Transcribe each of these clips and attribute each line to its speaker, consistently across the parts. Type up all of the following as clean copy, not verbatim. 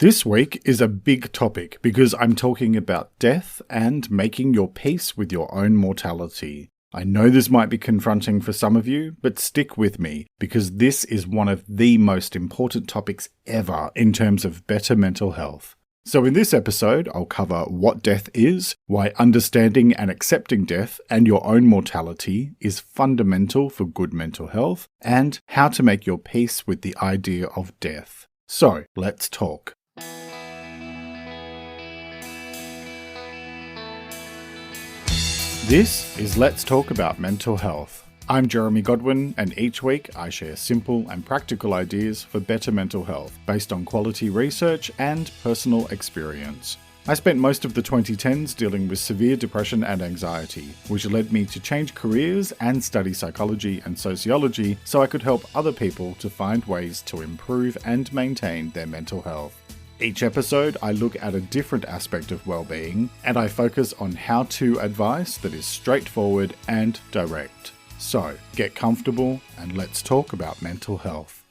Speaker 1: This week is a big topic because I'm talking about death and making your peace with your own mortality. I know this might be confronting for some of you, but stick with me because this is one of the most important topics ever in terms of better mental health. So in this episode, I'll cover what death is, why understanding and accepting death and your own mortality is fundamental for good mental health, and how to make your peace with the idea of death. So, let's talk. This is Let's Talk About Mental Health. I'm Jeremy Godwin, and each week I share simple and practical ideas for better mental health based on quality research and personal experience. I spent most of the 2010s dealing with severe depression and anxiety, which led me to change careers and study psychology and sociology so I could help other people to find ways to improve and maintain their mental health. Each episode, I look at a different aspect of well-being, and I focus on how-to advice that is straightforward and direct. So, get comfortable and let's talk about mental health.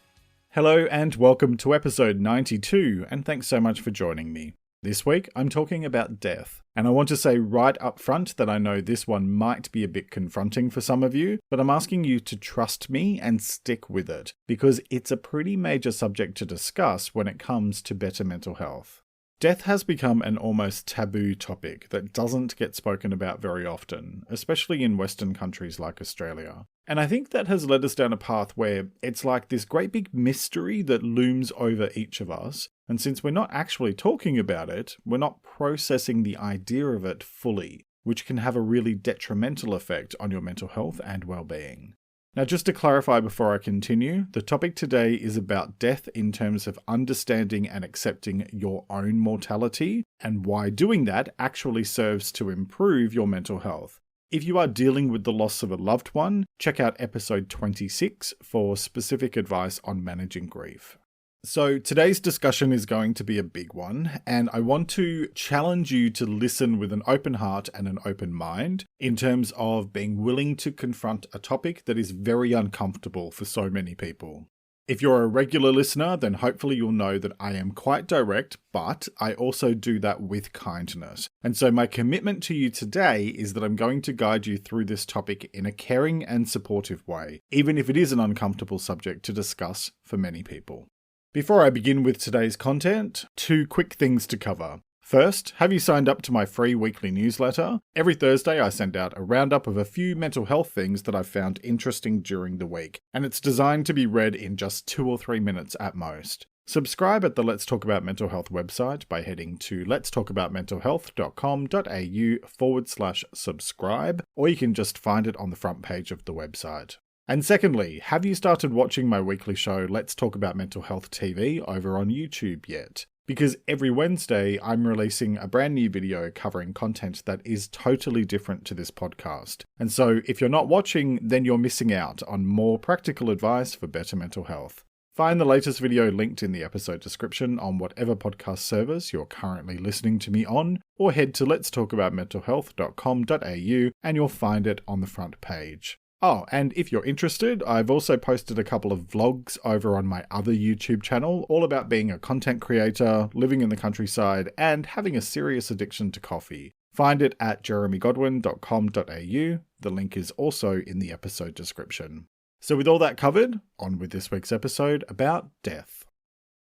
Speaker 1: Hello and welcome to episode 92, and thanks so much for joining me. This week, I'm talking about death, and I want to say right up front that I know this one might be a bit confronting for some of you, but I'm asking you to trust me and stick with it, because it's a pretty major subject to discuss when it comes to better mental health. Death has become an almost taboo topic that doesn't get spoken about very often, especially in Western countries like Australia. And I think that has led us down a path where it's like this great big mystery that looms over each of us, and since we're not actually talking about it, we're not processing the idea of it fully, which can have a really detrimental effect on your mental health and well-being. Now, just to clarify before I continue, the topic today is about death in terms of understanding and accepting your own mortality, and why doing that actually serves to improve your mental health. If you are dealing with the loss of a loved one, check out episode 26 for specific advice on managing grief. So today's discussion is going to be a big one, and I want to challenge you to listen with an open heart and an open mind in terms of being willing to confront a topic that is very uncomfortable for so many people. If you're a regular listener, then hopefully you'll know that I am quite direct, but I also do that with kindness. And so my commitment to you today is that I'm going to guide you through this topic in a caring and supportive way, even if it is an uncomfortable subject to discuss for many people. Before I begin with today's content, 2 quick things to cover. First, have you signed up to my free weekly newsletter? Every Thursday I send out a roundup of a few mental health things that I've found interesting during the week, and it's designed to be read in just 2 or 3 minutes at most. Subscribe at the Let's Talk About Mental Health website by heading to letstalkaboutmentalhealth.com.au/subscribe, or you can just find it on the front page of the website. And secondly, have you started watching my weekly show Let's Talk About Mental Health TV over on YouTube yet? Because every Wednesday I'm releasing a brand new video covering content that is totally different to this podcast. And so if you're not watching, then you're missing out on more practical advice for better mental health. Find the latest video linked in the episode description on whatever podcast service you're currently listening to me on, or head to letstalkaboutmentalhealth.com.au and you'll find it on the front page. Oh, and if you're interested, I've also posted a couple of vlogs over on my other YouTube channel, all about being a content creator, living in the countryside, and having a serious addiction to coffee. Find it at jeremygodwin.com.au. The link is also in the episode description. So with all that covered, on with this week's episode about death.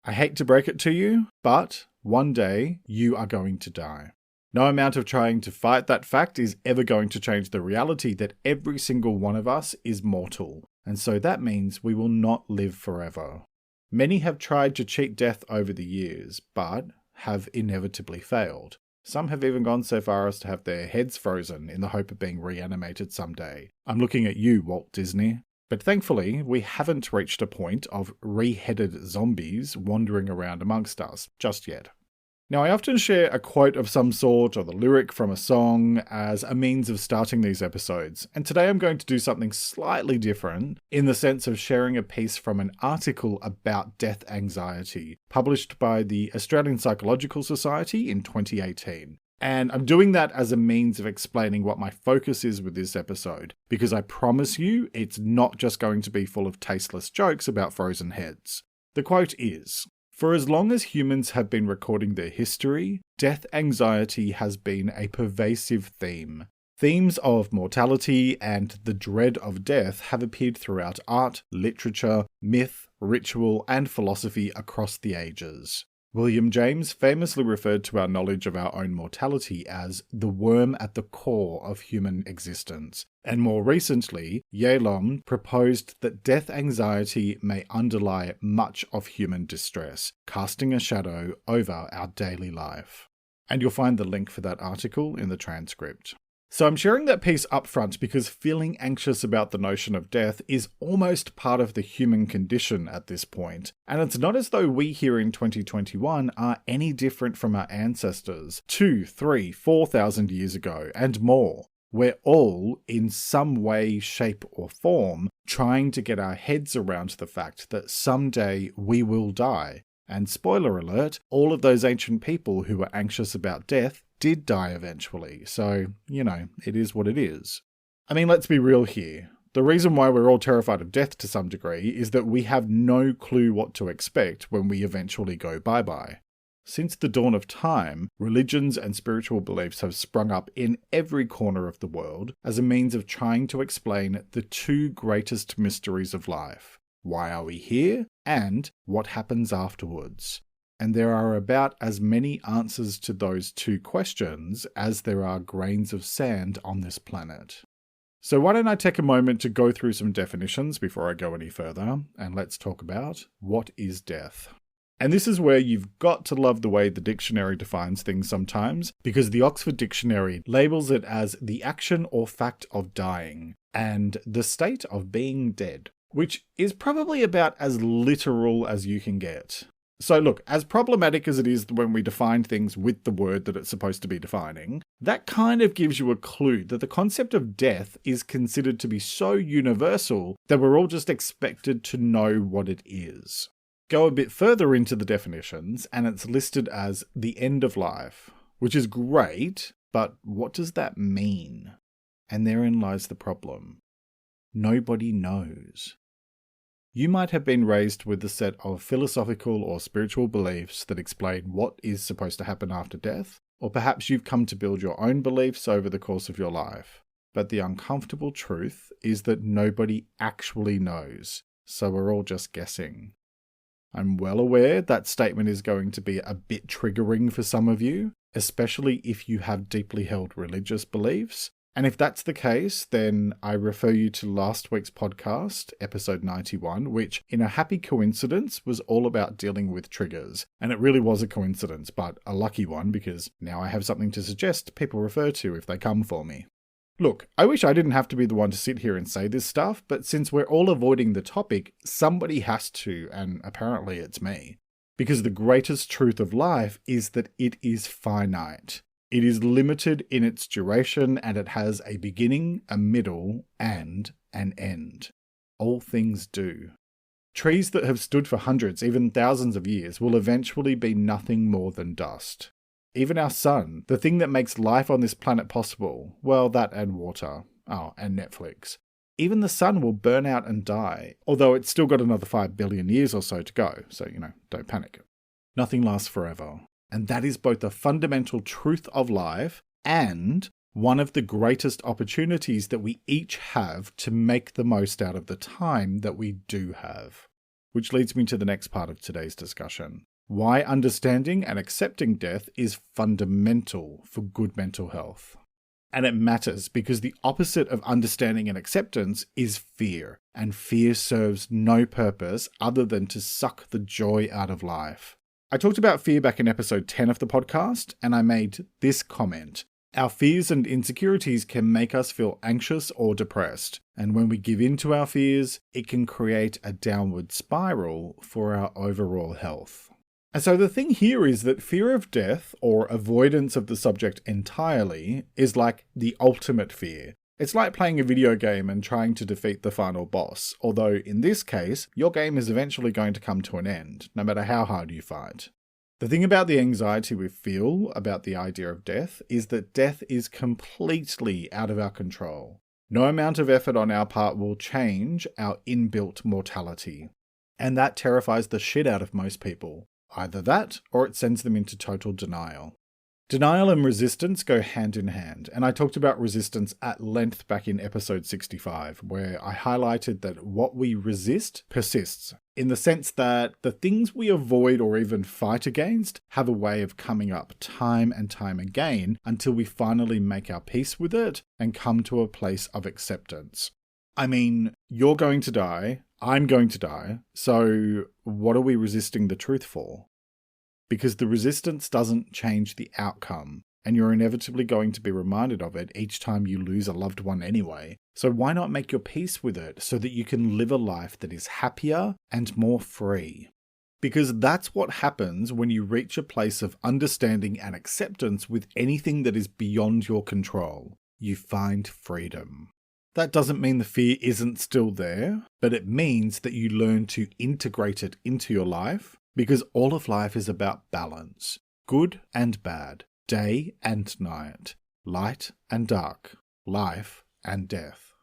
Speaker 1: I hate to break it to you, but one day you are going to die. No amount of trying to fight that fact is ever going to change the reality that every single one of us is mortal, and so that means we will not live forever. Many have tried to cheat death over the years, but have inevitably failed. Some have even gone so far as to have their heads frozen in the hope of being reanimated someday. I'm looking at you, Walt Disney. But thankfully, we haven't reached a point of re-headed zombies wandering around amongst us just yet. Now, I often share a quote of some sort or the lyric from a song as a means of starting these episodes, and today I'm going to do something slightly different in the sense of sharing a piece from an article about death anxiety, published by the Australian Psychological Society in 2018. And I'm doing that as a means of explaining what my focus is with this episode, because I promise you it's not just going to be full of tasteless jokes about frozen heads. The quote is, For as long as humans have been recording their history, death anxiety has been a pervasive theme. Themes of mortality and the dread of death have appeared throughout art, literature, myth, ritual, and philosophy across the ages. William James famously referred to our knowledge of our own mortality as the worm at the core of human existence. And more recently, Yalom proposed that death anxiety may underlie much of human distress, casting a shadow over our daily life. And you'll find the link for that article in the transcript. So I'm sharing that piece up front because feeling anxious about the notion of death is almost part of the human condition at this point. And it's not as though we here in 2021 are any different from our ancestors 2, 3, 4,000 years ago and more. We're all, in some way, shape or form, trying to get our heads around the fact that someday we will die. And spoiler alert, all of those ancient people who were anxious about death did die eventually, so, it is what it is. I mean, let's be real here. The reason why we're all terrified of death to some degree is that we have no clue what to expect when we eventually go bye-bye. Since the dawn of time, religions and spiritual beliefs have sprung up in every corner of the world as a means of trying to explain the two greatest mysteries of life. Why are we here? And what happens afterwards? And there are about as many answers to those two questions as there are grains of sand on this planet. So why don't I take a moment to go through some definitions before I go any further, and let's talk about what is death. And this is where you've got to love the way the dictionary defines things sometimes, because the Oxford Dictionary labels it as the action or fact of dying, and the state of being dead, which is probably about as literal as you can get. So look, as problematic as it is when we define things with the word that it's supposed to be defining, that kind of gives you a clue that the concept of death is considered to be so universal that we're all just expected to know what it is. Go a bit further into the definitions and it's listed as the end of life, which is great, but what does that mean? And therein lies the problem. Nobody knows. You might have been raised with a set of philosophical or spiritual beliefs that explain what is supposed to happen after death, or perhaps you've come to build your own beliefs over the course of your life. But the uncomfortable truth is that nobody actually knows, so we're all just guessing. I'm well aware that statement is going to be a bit triggering for some of you, especially if you have deeply held religious beliefs. And if that's the case, then I refer you to last week's podcast, episode 91, which, in a happy coincidence, was all about dealing with triggers. And it really was a coincidence, but a lucky one, because now I have something to suggest people refer to if they come for me. Look, I wish I didn't have to be the one to sit here and say this stuff, but since we're all avoiding the topic, somebody has to, and apparently it's me. Because the greatest truth of life is that it is finite. It is limited in its duration and it has a beginning, a middle, and an end. All things do. Trees that have stood for hundreds, even thousands of years, will eventually be nothing more than dust. Even our sun, the thing that makes life on this planet possible, well, that and water. Oh, and Netflix. Even the sun will burn out and die, although it's still got another 5 billion years or so to go, so, don't panic. Nothing lasts forever. And that is both a fundamental truth of life and one of the greatest opportunities that we each have to make the most out of the time that we do have. Which leads me to the next part of today's discussion. Why understanding and accepting death is fundamental for good mental health. And it matters because the opposite of understanding and acceptance is fear. And fear serves no purpose other than to suck the joy out of life. I talked about fear back in episode 10 of the podcast, and I made this comment. Our fears and insecurities can make us feel anxious or depressed, and when we give in to our fears, it can create a downward spiral for our overall health. And so the thing here is that fear of death, or avoidance of the subject entirely, is like the ultimate fear. It's like playing a video game and trying to defeat the final boss, although in this case, your game is eventually going to come to an end, no matter how hard you fight. The thing about the anxiety we feel about the idea of death is that death is completely out of our control. No amount of effort on our part will change our inbuilt mortality. And that terrifies the shit out of most people. Either that, or it sends them into total denial. Denial and resistance go hand in hand, and I talked about resistance at length back in episode 65, where I highlighted that what we resist persists, in the sense that the things we avoid or even fight against have a way of coming up time and time again until we finally make our peace with it and come to a place of acceptance. I mean, you're going to die, I'm going to die, so what are we resisting the truth for? Because the resistance doesn't change the outcome, and you're inevitably going to be reminded of it each time you lose a loved one anyway. So why not make your peace with it so that you can live a life that is happier and more free? Because that's what happens when you reach a place of understanding and acceptance with anything that is beyond your control. You find freedom. That doesn't mean the fear isn't still there, but it means that you learn to integrate it into your life. Because all of life is about balance, good and bad, day and night, light and dark, life and death.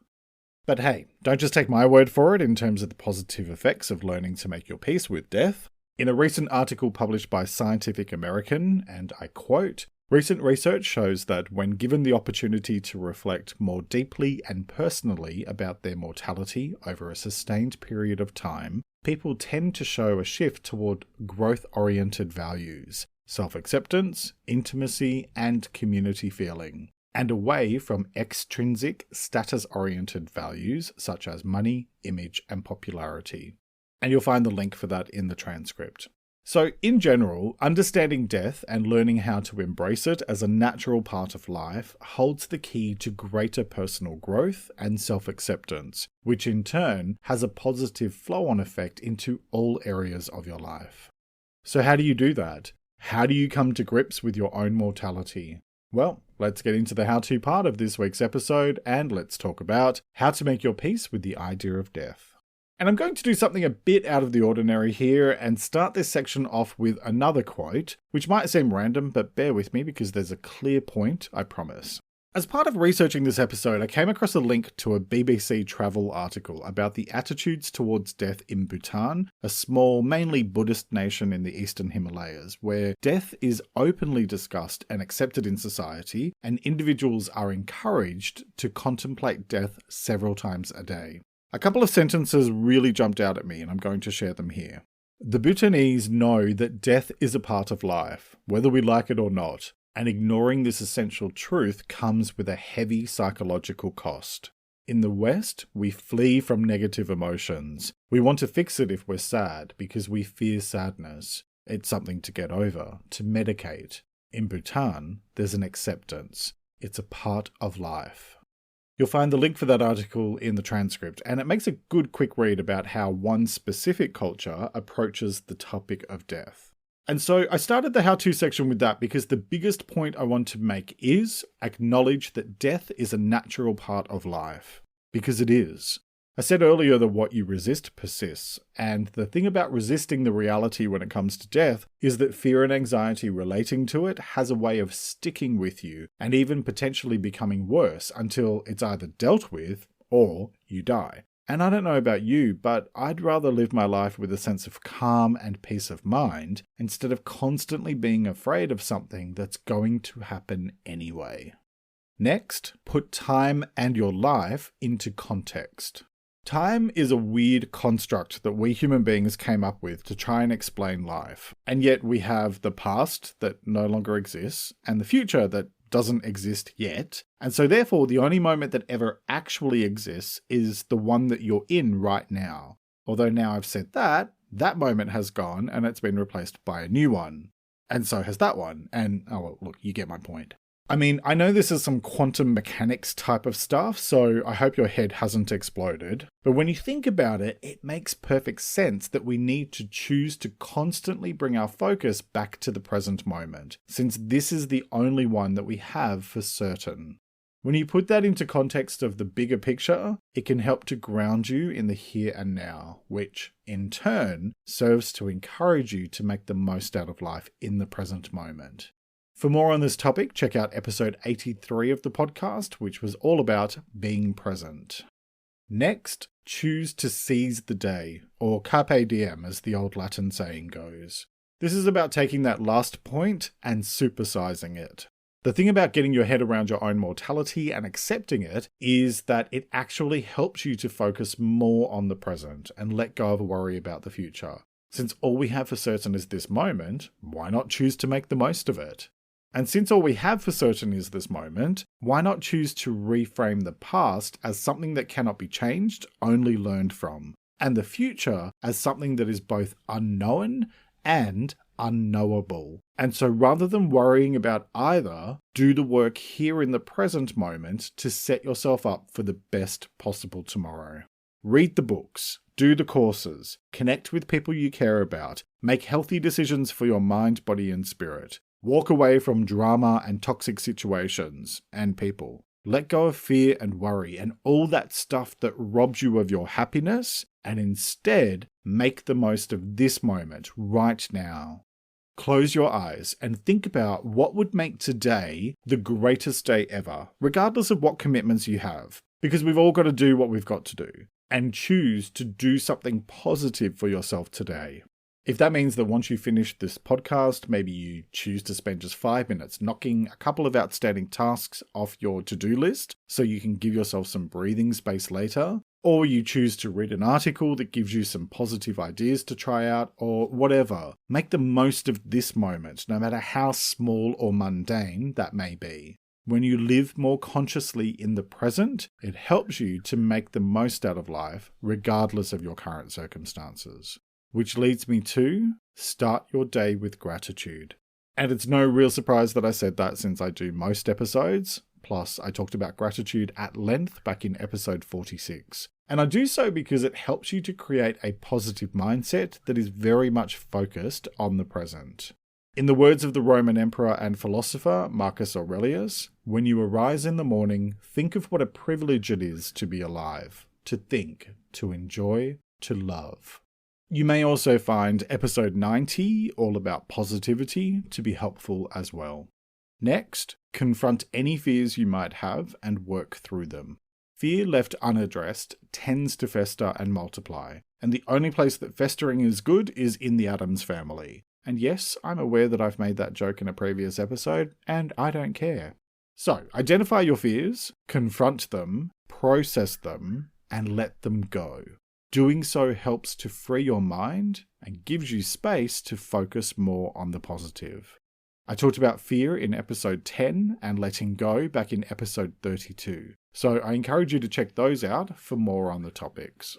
Speaker 1: But hey, don't just take my word for it in terms of the positive effects of learning to make your peace with death. In a recent article published by Scientific American, and I quote, "Recent research shows that when given the opportunity to reflect more deeply and personally about their mortality over a sustained period of time, people tend to show a shift toward growth-oriented values, self-acceptance, intimacy, and community feeling, and away from extrinsic, status-oriented values such as money, image, and popularity." And you'll find the link for that in the transcript. So, in general, understanding death and learning how to embrace it as a natural part of life holds the key to greater personal growth and self-acceptance, which in turn has a positive flow-on effect into all areas of your life. So how do you do that? How do you come to grips with your own mortality? Well, let's get into the how-to part of this week's episode, and let's talk about how to make your peace with the idea of death. And I'm going to do something a bit out of the ordinary here and start this section off with another quote, which might seem random, but bear with me because there's a clear point, I promise. As part of researching this episode, I came across a link to a BBC travel article about the attitudes towards death in Bhutan, a small, mainly Buddhist nation in the eastern Himalayas, where death is openly discussed and accepted in society, and individuals are encouraged to contemplate death several times a day. A couple of sentences really jumped out at me, and I'm going to share them here. "The Bhutanese know that death is a part of life, whether we like it or not, and ignoring this essential truth comes with a heavy psychological cost. In the West, we flee from negative emotions. We want to fix it if we're sad, because we fear sadness. It's something to get over, to medicate. In Bhutan, there's an acceptance. It's a part of life." You'll find the link for that article in the transcript, and it makes a good quick read about how one specific culture approaches the topic of death. And so I started the how-to section with that because the biggest point I want to make is acknowledge that death is a natural part of life. Because it is. I said earlier that what you resist persists, and the thing about resisting the reality when it comes to death is that fear and anxiety relating to it has a way of sticking with you and even potentially becoming worse until it's either dealt with or you die. And I don't know about you, but I'd rather live my life with a sense of calm and peace of mind instead of constantly being afraid of something that's going to happen anyway. Next, put time and your life into context. Time is a weird construct that we human beings came up with to try and explain life. And yet we have the past that no longer exists and the future that doesn't exist yet. And so therefore the only moment that ever actually exists is the one that you're in right now. Although now I've said that, that moment has gone and it's been replaced by a new one. And so has that one. And, oh well, look, you get my point. I mean, I know this is some quantum mechanics type of stuff, so I hope your head hasn't exploded. But when you think about it, it makes perfect sense that we need to choose to constantly bring our focus back to the present moment, since this is the only one that we have for certain. When you put that into context of the bigger picture, it can help to ground you in the here and now, which, in turn, serves to encourage you to make the most out of life in the present moment. For more on this topic, check out episode 83 of the podcast, which was all about being present. Next, choose to seize the day, or carpe diem as the old Latin saying goes. This is about taking that last point and supersizing it. The thing about getting your head around your own mortality and accepting it is that it actually helps you to focus more on the present and let go of worry about the future. Since all we have for certain is this moment, why not choose to make the most of it? And since all we have for certain is this moment, why not choose to reframe the past as something that cannot be changed, only learned from, and the future as something that is both unknown and unknowable. And so rather than worrying about either, do the work here in the present moment to set yourself up for the best possible tomorrow. Read the books, do the courses, connect with people you care about, make healthy decisions for your mind, body, and spirit. Walk away from drama and toxic situations and people. Let go of fear and worry and all that stuff that robs you of your happiness, and instead make the most of this moment right now. Close your eyes and think about what would make today the greatest day ever, regardless of what commitments you have, because we've all got to do what we've got to do, and choose to do something positive for yourself today. If that means that once you finish this podcast, maybe you choose to spend just 5 minutes knocking a couple of outstanding tasks off your to-do list so you can give yourself some breathing space later, or you choose to read an article that gives you some positive ideas to try out, or whatever. Make the most of this moment, no matter how small or mundane that may be. When you live more consciously in the present, it helps you to make the most out of life, regardless of your current circumstances. Which leads me to start your day with gratitude. And it's no real surprise that I said that since I do most episodes. Plus, I talked about gratitude at length back in episode 46. And I do so because it helps you to create a positive mindset that is very much focused on the present. In the words of the Roman emperor and philosopher Marcus Aurelius, when you arise in the morning, think of what a privilege it is to be alive, to think, to enjoy, to love. You may also find episode 90, all about positivity, to be helpful as well. Next, confront any fears you might have and work through them. Fear left unaddressed tends to fester and multiply, and the only place that festering is good is in the Addams family. And yes, I'm aware that I've made that joke in a previous episode, and I don't care. So, identify your fears, confront them, process them, and let them go. Doing so helps to free your mind and gives you space to focus more on the positive. I talked about fear in episode 10 and letting go back in episode 32, so I encourage you to check those out for more on the topics.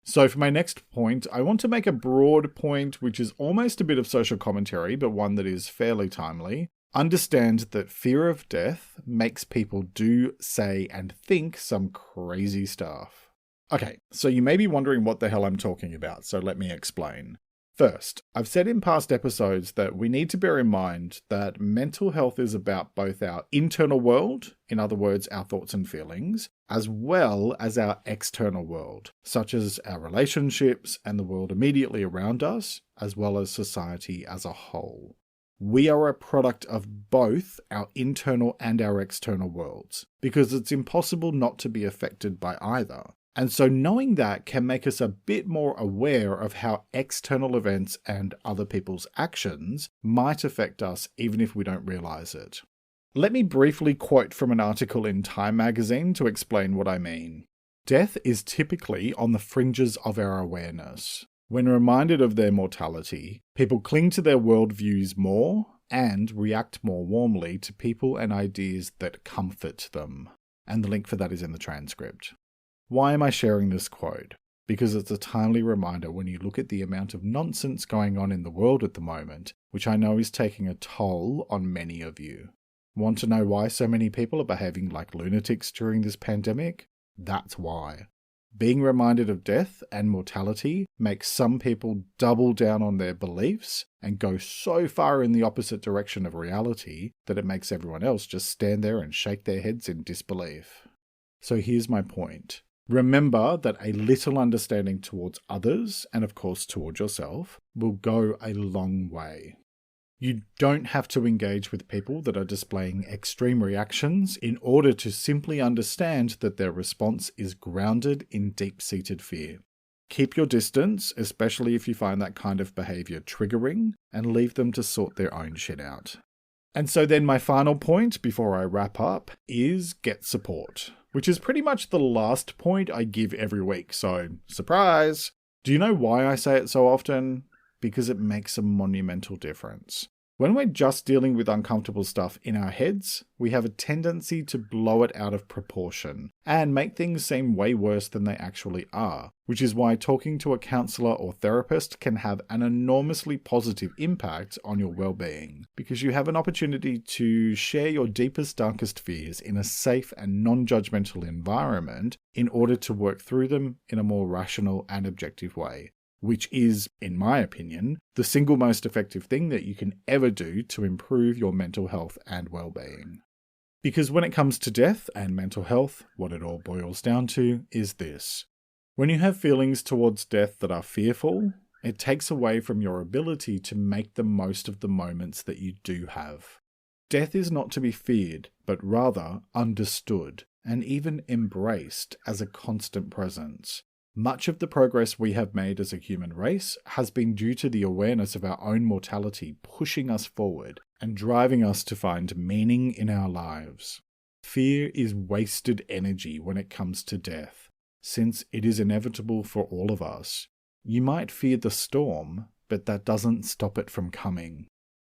Speaker 1: So for my next point, I want to make a broad point which is almost a bit of social commentary, but one that is fairly timely. Understand that fear of death makes people do, say, and think some crazy stuff. Okay, so you may be wondering what the hell I'm talking about, so let me explain. First, I've said in past episodes that we need to bear in mind that mental health is about both our internal world, in other words, our thoughts and feelings, as well as our external world, such as our relationships and the world immediately around us, as well as society as a whole. We are a product of both our internal and our external worlds, because it's impossible not to be affected by either. And so knowing that can make us a bit more aware of how external events and other people's actions might affect us even if we don't realize it. Let me briefly quote from an article in Time magazine to explain what I mean. Death is typically on the fringes of our awareness. When reminded of their mortality, people cling to their worldviews more and react more warmly to people and ideas that comfort them. And the link for that is in the transcript. Why am I sharing this quote? Because it's a timely reminder when you look at the amount of nonsense going on in the world at the moment, which I know is taking a toll on many of you. Want to know why so many people are behaving like lunatics during this pandemic? That's why. Being reminded of death and mortality makes some people double down on their beliefs and go so far in the opposite direction of reality that it makes everyone else just stand there and shake their heads in disbelief. So here's my point. Remember that a little understanding towards others, and of course towards yourself, will go a long way. You don't have to engage with people that are displaying extreme reactions in order to simply understand that their response is grounded in deep-seated fear. Keep your distance, especially if you find that kind of behavior triggering, and leave them to sort their own shit out. And so then my final point before I wrap up is get support, which is pretty much the last point I give every week. So, surprise! Do you know why I say it so often? Because it makes a monumental difference. When we're just dealing with uncomfortable stuff in our heads, we have a tendency to blow it out of proportion and make things seem way worse than they actually are, which is why talking to a counselor or therapist can have an enormously positive impact on your well-being, because you have an opportunity to share your deepest, darkest fears in a safe and non-judgmental environment in order to work through them in a more rational and objective way. Which is, in my opinion, the single most effective thing that you can ever do to improve your mental health and well-being. Because when it comes to death and mental health, what it all boils down to is this. When you have feelings towards death that are fearful, it takes away from your ability to make the most of the moments that you do have. Death is not to be feared, but rather understood and even embraced as a constant presence. Much of the progress we have made as a human race has been due to the awareness of our own mortality pushing us forward and driving us to find meaning in our lives. Fear is wasted energy when it comes to death, since it is inevitable for all of us. You might fear the storm, but that doesn't stop it from coming.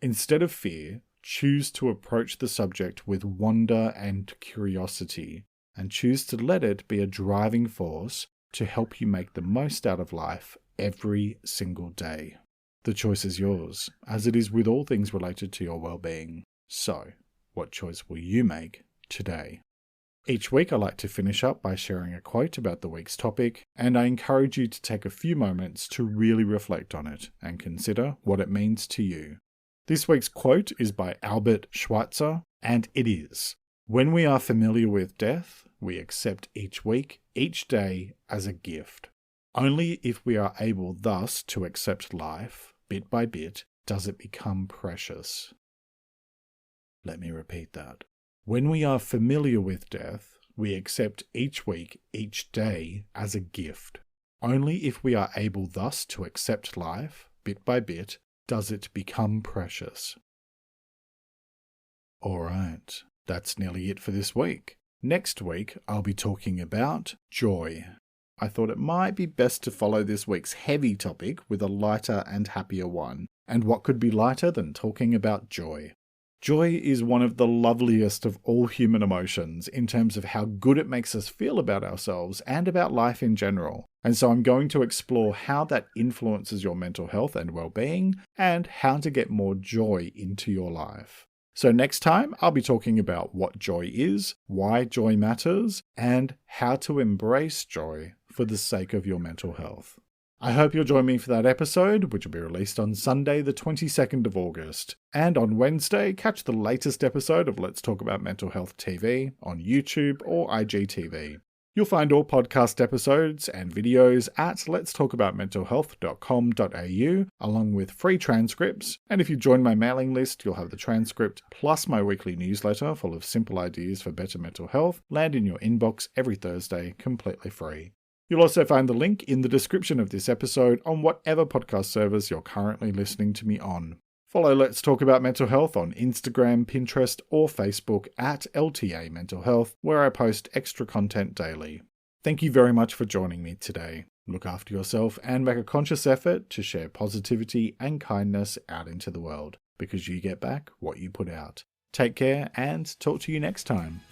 Speaker 1: Instead of fear, choose to approach the subject with wonder and curiosity, and choose to let it be a driving force to help you make the most out of life every single day. The choice is yours, as it is with all things related to your well-being. So, what choice will you make today? Each week I like to finish up by sharing a quote about the week's topic, and I encourage you to take a few moments to really reflect on it and consider what it means to you. This week's quote is by Albert Schweitzer, and it is, "When we are familiar with death, we accept each week, each day as a gift. Only if we are able thus to accept life, bit by bit, does it become precious." Let me repeat that. When we are familiar with death, we accept each week, each day as a gift. Only if we are able thus to accept life, bit by bit, does it become precious. Alright, that's nearly it for this week. Next week, I'll be talking about joy. I thought it might be best to follow this week's heavy topic with a lighter and happier one. And what could be lighter than talking about joy? Joy is one of the loveliest of all human emotions in terms of how good it makes us feel about ourselves and about life in general. And so I'm going to explore how that influences your mental health and well-being, and how to get more joy into your life. So next time, I'll be talking about what joy is, why joy matters, and how to embrace joy for the sake of your mental health. I hope you'll join me for that episode, which will be released on Sunday the 22nd of August. And on Wednesday, catch the latest episode of Let's Talk About Mental Health TV on YouTube or IGTV. You'll find all podcast episodes and videos at letstalkaboutmentalhealth.com.au, along with free transcripts, and if you join my mailing list, you'll have the transcript plus my weekly newsletter full of simple ideas for better mental health land in your inbox every Thursday, completely free. You'll also find the link in the description of this episode on whatever podcast service you're currently listening to me on. Follow Let's Talk About Mental Health on Instagram, Pinterest, or Facebook at LTA Mental Health, where I post extra content daily. Thank you very much for joining me today. Look after yourself and make a conscious effort to share positivity and kindness out into the world, because you get back what you put out. Take care and talk to you next time.